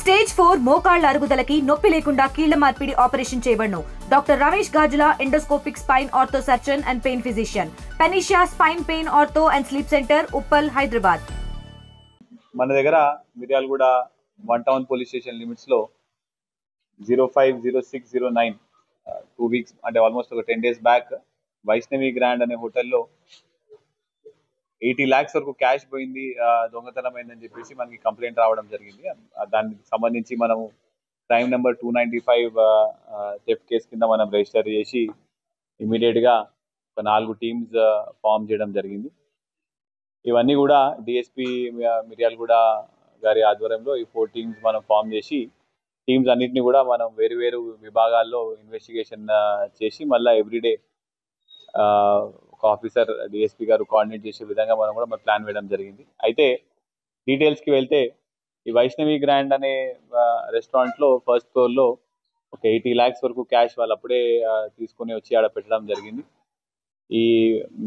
Stage 4 మోకాళ్ల అరుగుదలకి నొప్పి లేకుండా కీళ్ల మార్పిడి ఆపరేషన్ చేయబడును. Doctor Ramesh Gajula, endoscopic spine ortho surgeon and pain physician, panacea spine pain ortho and sleep centre, Uppal, Hyderabad. మన దగ్గర Miryalaguda 1 town police station limits లో 050609 2 వీక్స్ అంటే ఆల్మోస్ట్ ఒక 10 days బ్యాక్ వైష్ణవి గ్రాండ్ అనే హోటల్లో 80 lakhs వరకు క్యాష్ పోయింది, దొంగతనం అయిందని చెప్పేసి మనకి కంప్లైంట్ రావడం జరిగింది. దానికి సంబంధించి మనము క్రైమ్ నెంబర్ 295 థెఫ్ట్ కేసు కింద మనం రిజిస్టర్ చేసి ఇమీడియట్ గా ఒక 4 టీమ్స్ ఫామ్ చేయడం జరిగింది. ఇవన్నీ కూడా డిఎస్పీ మిర్యాలగూడ గారి ఆధ్వర్యంలో ఈ 4 టీమ్స్ మనం ఫామ్ చేసి టీమ్స్ అన్నింటినీ కూడా మనం వేరు విభాగాల్లో ఇన్వెస్టిగేషన్ చేసి మళ్ళీ ఎవ్రీడే ఒక ఆఫీసర్ డిఎస్పీ గారు కోఆర్డినేట్ చేసే విధంగా మనం కూడా ప్లాన్ వేయడం జరిగింది. అయితే డీటెయిల్స్కి వెళ్తే ఈ వైష్ణవి గ్రాండ్ అనే రెస్టారెంట్లో ఫస్ట్ ఫ్లోర్లో ఒక 80 lakhs వరకు క్యాష్ వాళ్ళు అప్పుడే తీసుకుని వచ్చి ఆడ పెట్టడం జరిగింది. ఈ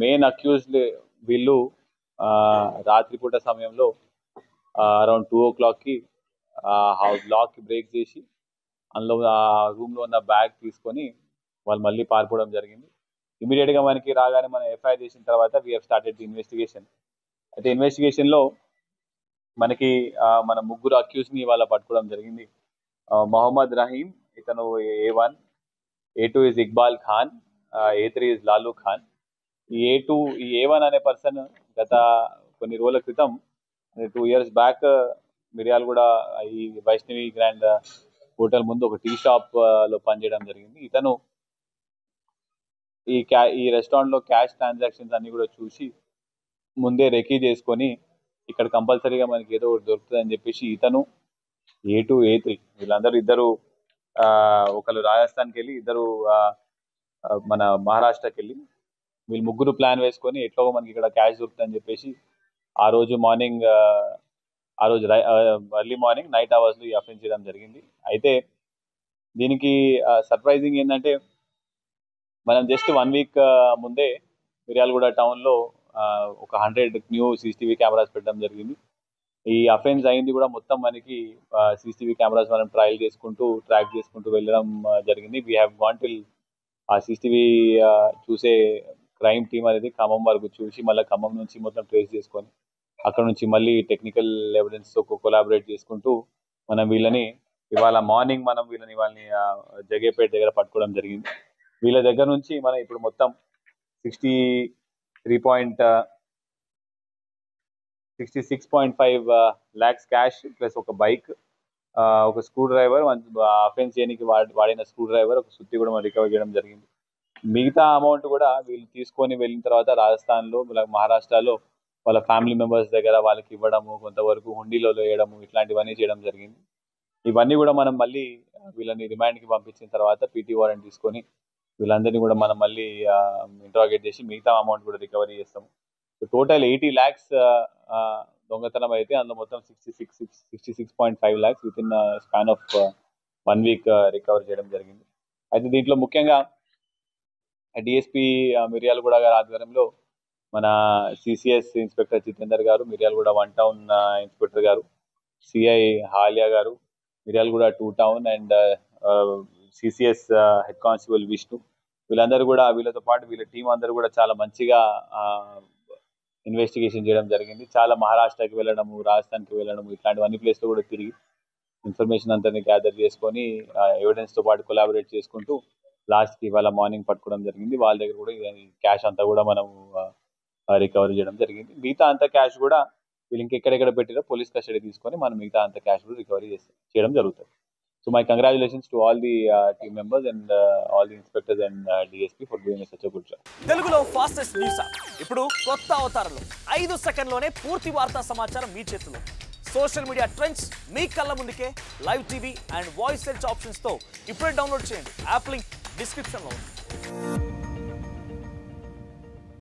మెయిన్ అక్యూజ్డ్ వీళ్ళు రాత్రిపూట సమయంలో అరౌండ్ 2 o'clock లాక్ బ్రేక్ చేసి అందులో ఆ రూమ్ లో ఉన్న బ్యాగ్ తీసుకొని వాళ్ళు మళ్ళీ పారిపోవడం జరిగింది. ఇమీడియట్ గా మనకి రాగానే మనం ఎఫ్ఐఆర్ చేసిన తర్వాత we have started the investigation. అయితే ఇన్వెస్టిగేషన్ లో మనకి మన 3 అక్యూజ్ ని వాళ్ళ పట్టుకోవడం జరిగింది. మొహమ్మద్ రహీం, ఇతను A1, A2 is Iqbal Khan, A3 is Lalu Khan. ఈ A1 అనే పర్సన్ గత కొన్ని రోజుల క్రితం 2 years బ్యాక్ మిర్యాలగూడ ఈ వైష్ణవి గ్రాండ్ హోటల్ ముందు ఒక టీ షాప్ లో పనిచేయడం జరిగింది. ఇతను ఈ రెస్టారెంట్ లో క్యాష్ ట్రాన్సాక్షన్స్ అన్ని కూడా చూసి ముందే రెకీ చేసుకొని ఇక్కడ కంపల్సరీగా మనకి ఏదో ఒకటి దొరుకుతుంది అని చెప్పేసి ఇతను A2, A3 వీళ్ళందరూ ఇద్దరు ఒకళ్ళు రాజస్థాన్కి వెళ్ళి ఇద్దరు మన మహారాష్ట్రకి వెళ్ళి వీళ్ళు 3 ప్లాన్ వేసుకొని ఎట్లో మనకి ఇక్కడ క్యాష్ దొరుకుతుంది అని చెప్పేసి ఆ రోజు ఎర్లీ మార్నింగ్ నైట్ అవర్స్ లో ఈ అఫెన్స్ చేయడం జరిగింది. అయితే దీనికి సర్ప్రైజింగ్ ఏంటంటే మనం జస్ట్ 1 week ముందే మిర్యాలగూడ టౌన్ లో ఒక 100 న్యూ CCTV కెమెరాస్ పెట్టడం జరిగింది. ఈ అఫెన్స్ అయింది కూడా మొత్తం మనకి CCTV కెమెరాస్ మనం ట్రయల్ చేసుకుంటూ ట్రాక్ చేసుకుంటూ వెళ్ళడం జరిగింది. వీ హ్యావ్ గాన్ టిల్ ఆ CCTV చూసే క్రైమ్ టీమ్ అనేది ఖమ్మం వరకు చూసి మళ్ళీ ఖమ్మం నుంచి మొత్తం ట్రేస్ చేసుకొని అక్కడ నుంచి మళ్ళీ టెక్నికల్ ఎవిడెన్స్ తో కొలాబరేట్ చేసుకుంటూ మనం ఇవాళ మార్నింగ్ వాళ్ళని జగేపేట దగ్గర పట్టుకోవడం జరిగింది. వీళ్ళ దగ్గర నుంచి మనం ఇప్పుడు మొత్తం 66.5 lakhs క్యాష్ ప్లస్ ఒక బైక్, ఒక స్క్రూ డ్రైవర్, అఫెన్స్ చేయడానికి వాడిన స్క్రూ డ్రైవర్, ఒక సుత్తి కూడా మనం రికవర్ చేయడం జరిగింది. మిగతా అమౌంట్ కూడా వీళ్ళు తీసుకొని వెళ్ళిన తర్వాత రాజస్థాన్లో మహారాష్ట్రలో వాళ్ళ ఫ్యామిలీ మెంబర్స్ దగ్గర వాళ్ళకి ఇవ్వడము, కొంతవరకు హుండీలో వేయడము, ఇట్లాంటివన్నీ చేయడం జరిగింది. ఇవన్నీ కూడా మనం మళ్ళీ వీళ్ళని రిమాండ్కి పంపించిన తర్వాత పీటీ వారెంట్ తీసుకొని వీళ్ళందరినీ కూడా మనం మళ్ళీ ఇంట్రాగేట్ చేసి మిగతా అమౌంట్ కూడా రికవరీ చేస్తాము. సో టోటల్ 80 lakhs దొంగతనం అయితే అందులో మొత్తం 66.5 lakhs with in span of 1 week recover చేయడం జరిగింది. అయితే దీంట్లో ముఖ్యంగా డిఎస్పీ మిర్యాలగూడ గారి ఆధ్వర్యంలో మన CCS ఇన్స్పెక్టర్ జితేందర్ గారు, మిర్యాలగూడ 1 టౌన్ ఇన్స్పెక్టర్ గారు, సిఐ హాలియా గారు, Miryalaguda 2 town and CCS head constable Vishnu, వీళ్ళందరూ కూడా వీళ్ళతో పాటు వీళ్ళ టీం అందరూ కూడా చాలా మంచిగా ఇన్వెస్టిగేషన్ చేయడం జరిగింది. చాలా మహారాష్ట్రకి వెళ్ళడము, రాజస్థాన్కి వెళ్ళడము, ఇట్లాంటివి అన్ని ప్లేస్లో కూడా తిరిగి ఇన్ఫర్మేషన్ అంతా గ్యాదర్ చేసుకొని ఎవిడెన్స్ తో పాటు కొలాబరేట్ చేసుకుంటూ లాస్ట్కి ఇవాళ మార్నింగ్ పట్టుకోవడం జరిగింది. వాళ్ళ దగ్గర కూడా క్యాష్ అంతా కూడా మనం రికవరీ చేయడం జరిగింది. మిగతా అంత క్యాష్ కూడా వీళ్ళు ఇంకెక్కడెక్కడ పెట్టారో పోలీస్ కస్టడీ తీసుకొని మనం మిగతా అంత క్యాష్ కూడా రికవరీ చేయడం జరుగుతుంది. So my congratulations to all the team members and all the inspectors and DSP for doing such a good job. తెలుగులో ఫాస్టెస్ట్ న్యూస్ ఇప్పుడు కొత్త అవతారంలో 5 సెకండ్లోనే పూర్తి వార్తా సమాచారం మీ చేతిలో. సోషల్ మీడియా ట్రెండ్స్ మీ కళ్ళ ముందుకే live TV and voice search options తో ఇప్పుడే డౌన్లోడ్ చేయండి. యాప్ లింక్ డిస్క్రిప్షన్ లో ఉంది.